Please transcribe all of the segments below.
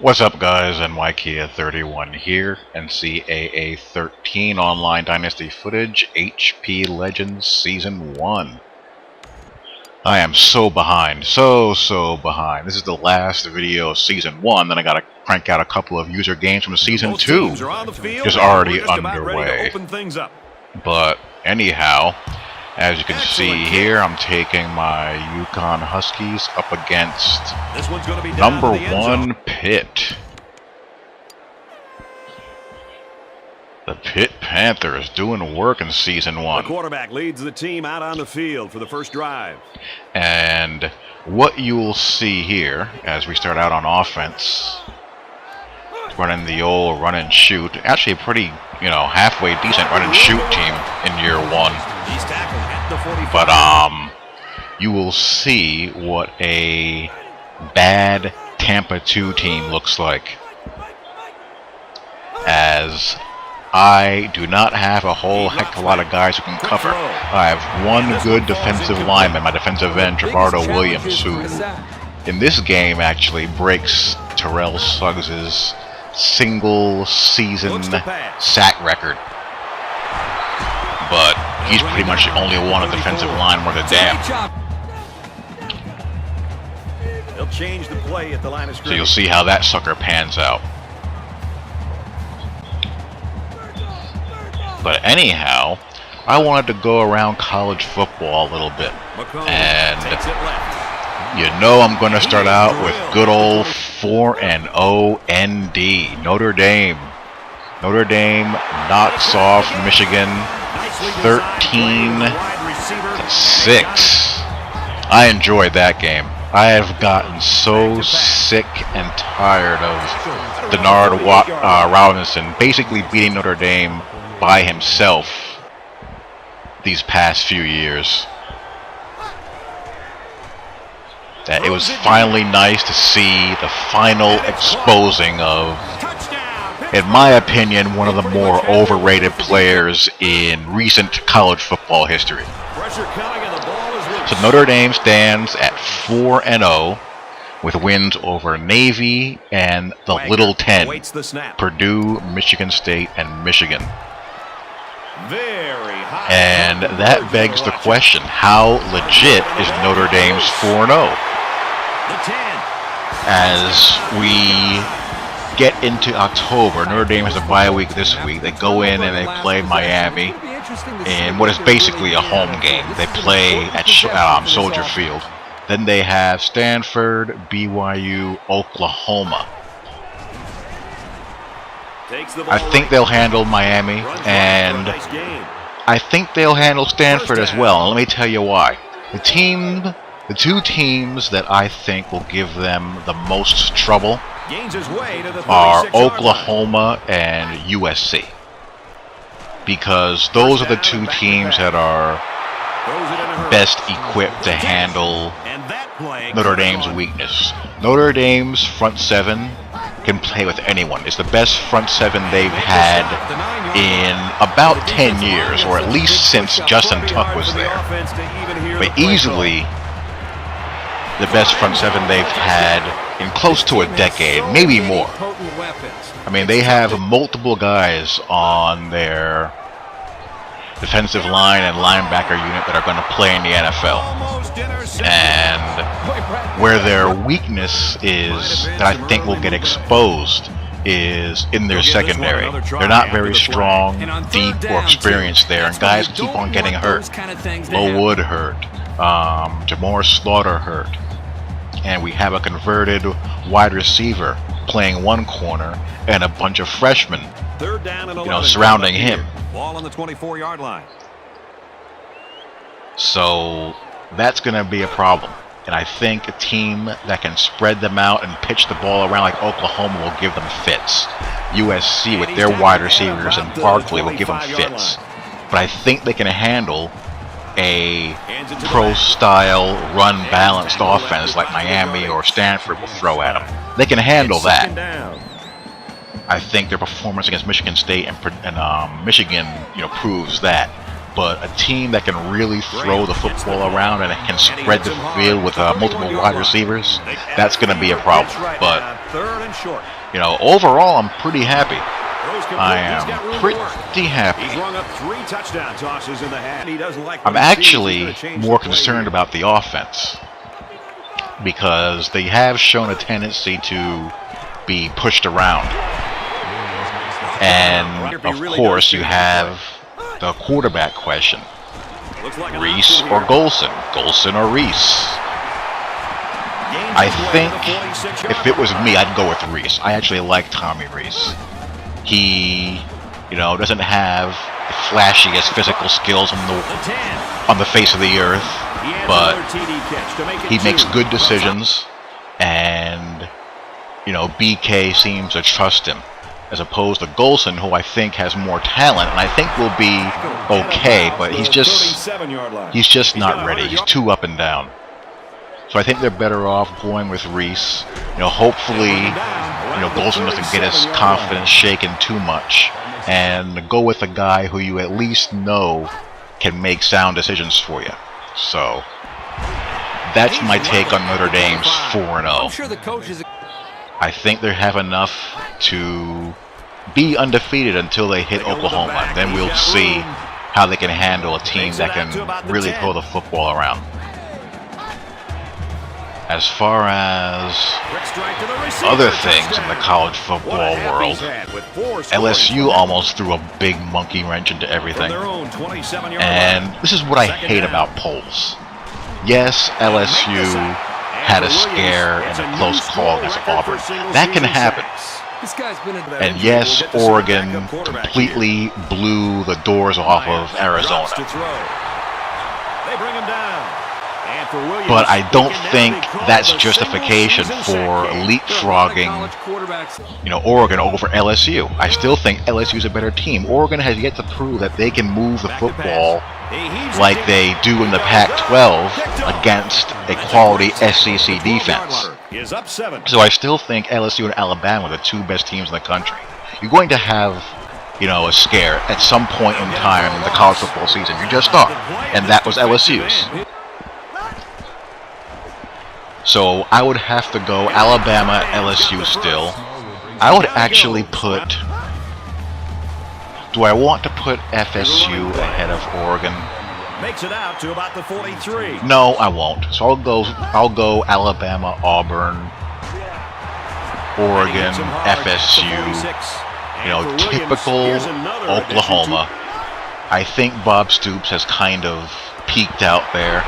What's up, guys? Ncaa 31 here, Ncaa 13 online dynasty footage, HP Legends Season 1. I am so behind, so behind. This is the last video of Season 1, then I gotta crank out a couple of user games from Season 2, just already underway. But anyhow, as you can see here, I'm taking my Yukon Huskies up against number 1 Pitt. The Pitt Panthers doing work in Season 1. The quarterback leads the team out on the field for the first drive. And what you'll see here, as we start out on offense, running the old run and shoot. Actually a pretty, halfway decent run and shoot team in year 1. But you will see what a bad Tampa 2 team looks like, as I do not have a whole heck of a lot of guys who can cover. I have one good defensive lineman, my defensive end, Trevardo Williams, who in this game actually breaks Terrell Suggs' single season sack record. But he's pretty much only won a defensive line worth a damn. They'll change the play at the line of scrimmage. So you'll see how that sucker pans out. But anyhow, I wanted to go around college football a little bit. And I'm going to start out with good old 4-0 ND, Notre Dame. Notre Dame knocks off Michigan 13-6. I enjoyed that game. I have gotten so sick and tired of Denard Robinson basically beating Notre Dame by himself these past few years. That it was finally nice to see the final exposing of, in my opinion, one of the more overrated players in recent college football history. So Notre Dame stands at 4-0 with wins over Navy and the Little Ten, Purdue, Michigan State, and Michigan. And that begs the question, how legit is Notre Dame's 4-0? As we get into October, Notre Dame has a bye week this week. They go in and they play Miami in what is basically a home game. They play at Soldier Field. Then they have Stanford, BYU, Oklahoma. I think they'll handle Miami, and I think they'll handle Stanford as well. And let me tell you why. The two teams that I think will give them the most trouble are Oklahoma and USC, because those are the two teams that are best equipped to handle Notre Dame's weakness. Notre Dame's front seven can play with anyone. It's the best front seven they've had in about 10 years, or at least since Justin Tuck was there. But easily the best front seven they've had in close to a decade, maybe more. I mean, they have multiple guys on their defensive line and linebacker unit that are going to play in the NFL. And where their weakness is, that I think will get exposed, is in their secondary. They're not very strong, deep, or experienced there, and guys keep on getting hurt. Low Wood hurt. Jamore Slaughter hurt. And we have a converted wide receiver playing one corner and a bunch of freshmen, surrounding him. Ball on the 24-yard line. So that's going to be a problem. And I think a team that can spread them out and pitch the ball around like Oklahoma will give them fits. USC with their wide receivers and Barkley will give them fits. But I think they can handle a pro-style, run-balanced offense like Miami or Stanford will throw at them. They can handle that. I think their performance against Michigan State and Michigan, proves that. but a team that can really throw the football around and can spread the field with multiple wide receivers, that's going to be a problem. But, you know, overall, I'm pretty happy. I am pretty happy. I'm actually more concerned about the offense because they have shown a tendency to be pushed around. And, of course, you have the quarterback question. Reese or Golson? Golson or Reese? I think if it was me, I'd go with Reese. I actually like Tommy Reese. He, you know, doesn't have the flashiest physical skills on the face of the earth, but he makes good decisions, and, you know, BK seems to trust him, as opposed to Golson, who I think has more talent, and I think will be okay, but he's just not ready. He's too up and down. So I think they're better off going with Reese. You know, hopefully, you know, Golson doesn't get his confidence shaken too much, and go with a guy who you at least know can make sound decisions for you. So that's my take on Notre Dame's 4-0. I think they have enough to be undefeated until they hit Oklahoma. Then we'll see how they can handle a team that can really throw the football around. As far as other things in the college football world, LSU almost threw a big monkey wrench into everything. And this is what I hate about polls. Yes, LSU had a scare and a close call against Auburn. That can happen. And yes, Oregon completely blew the doors off of Arizona. But I don't think that's justification for leapfrogging, you know, Oregon over LSU. I still think LSU is a better team. Oregon has yet to prove that they can move the football like they do in the Pac-12 against a quality SEC defense. So I still think LSU and Alabama are the two best teams in the country. You're going to have, you know, a scare at some point in time in the college football season. You just are. And that was LSU's. So I would have to go Alabama, LSU still. I would actually put... Do I want to put FSU ahead of Oregon? Makes it out to about the 43. No, I won't. So I'll go Alabama, Auburn, Oregon, FSU. You know, typical Oklahoma. I think Bob Stoops has kind of peaked out there.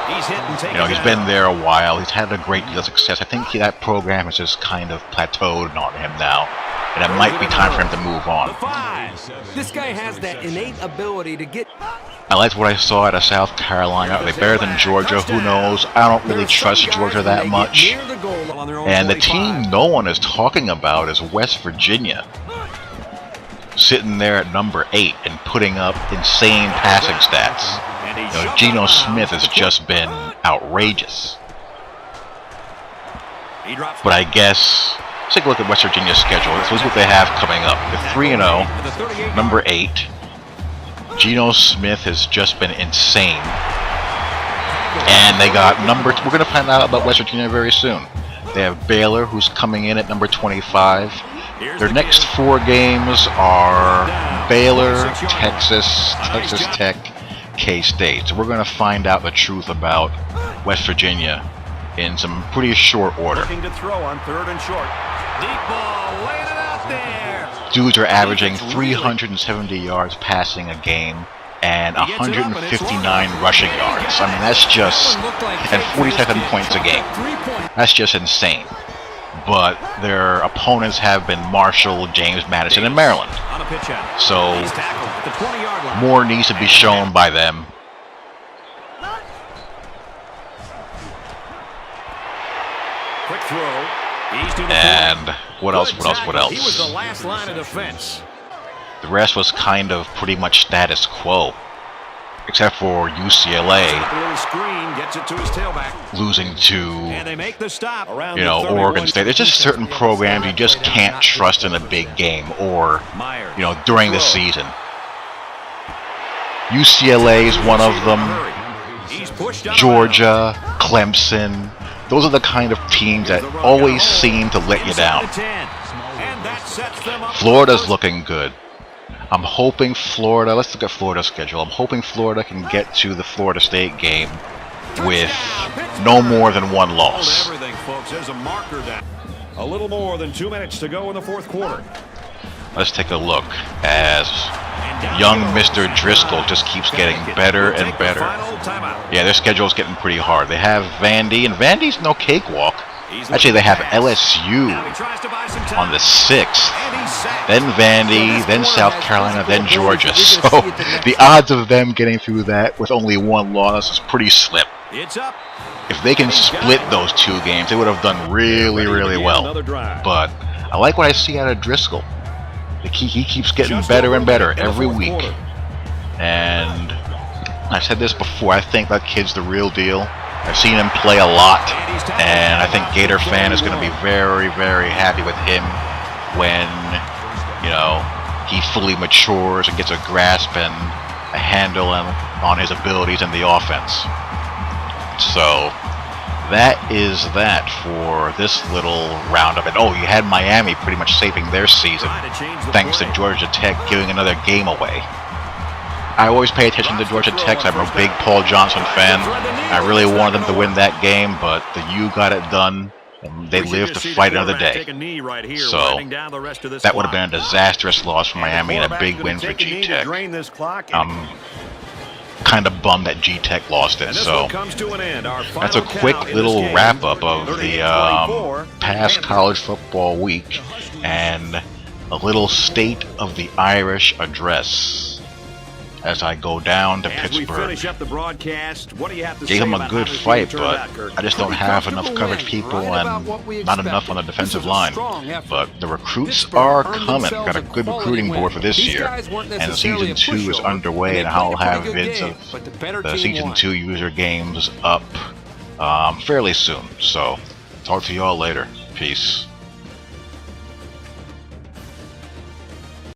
You know, he's been there a while. He's had a great deal of success. I think that program has just kind of plateaued on him now, and it might be time for him to move on. This guy has that innate ability to get... I liked what I saw out of South Carolina. Are they better than Georgia? Who knows? I don't really trust Georgia that much. And the team no one is talking about is West Virginia, sitting there at number 8 and putting up insane passing stats. You know, Geno Smith has just been outrageous. But I guess, let's take a look at West Virginia's schedule. This is what they have coming up. They're 3-0, number 8. Geno Smith has just been insane. And they got we're going to find out about West Virginia very soon. They have Baylor, who's coming in at number 25. Their next 4 games are Baylor, Texas, Texas Tech, K-State. So we're going to find out the truth about West Virginia in some pretty short order. Looking to throw on 3rd and short. Deep ball, laying it out there. Dudes are averaging 370 yards passing a game and 159 rushing yards. I mean, that's just, and 47 points a game. That's just insane. But their opponents have been Marshall, James Madison, and Maryland. So more needs to be shown by them. Quick throw. And what else? He was the last line of defense. The rest was kind of pretty much status quo, except for UCLA losing to, you know, Oregon State. There's just certain programs you just can't trust in a big game or, you know, during the season. UCLA is one of them. Georgia, Clemson. Those are the kind of teams that always seem to let you down. Florida's looking good. I'm hoping Florida, let's look at Florida's schedule. I'm hoping Florida can get to the Florida State game with no more than one loss. A little more than 2 minutes to go in the fourth quarter. Let's take a look as young Mr. Driscoll just keeps getting better and better. Yeah, their schedule's getting pretty hard. They have Vandy, and Vandy's no cakewalk. Actually, they have LSU on the 6th, then Vandy, then South Carolina, then Georgia. So the odds of them getting through that with only one loss is pretty slim. If they can split those 2 games, they would have done really, really well. But I like what I see out of Driscoll. He keeps getting better and better every week. And I've said this before, I think that kid's the real deal. I've seen him play a lot, and I think Gator fan is going to be very, very happy with him when, you know, he fully matures and gets a grasp and a handle on his abilities in the offense. So that is that for this little roundup. And oh, you had Miami pretty much saving their season thanks to Georgia Tech giving another game away. I always pay attention to Georgia Tech. I'm a big Paul Johnson fan. I really wanted them to win that game, but the U got it done, and they lived to fight another day. So that would have been a disastrous loss for Miami and a big win for G-Tech. I'm kind of bummed that G-Tech lost it. So that's a quick little wrap-up of the past college football week and a little State of the Irish address as I go down to Pittsburgh. Gave him a good fight, but I just don't have enough coverage people and not enough on the defensive line. But the recruits are coming. Got a good recruiting board for this year. And Season 2 is underway, and I'll have vids of the Season 2 user games up fairly soon. So, talk to y'all later. Peace.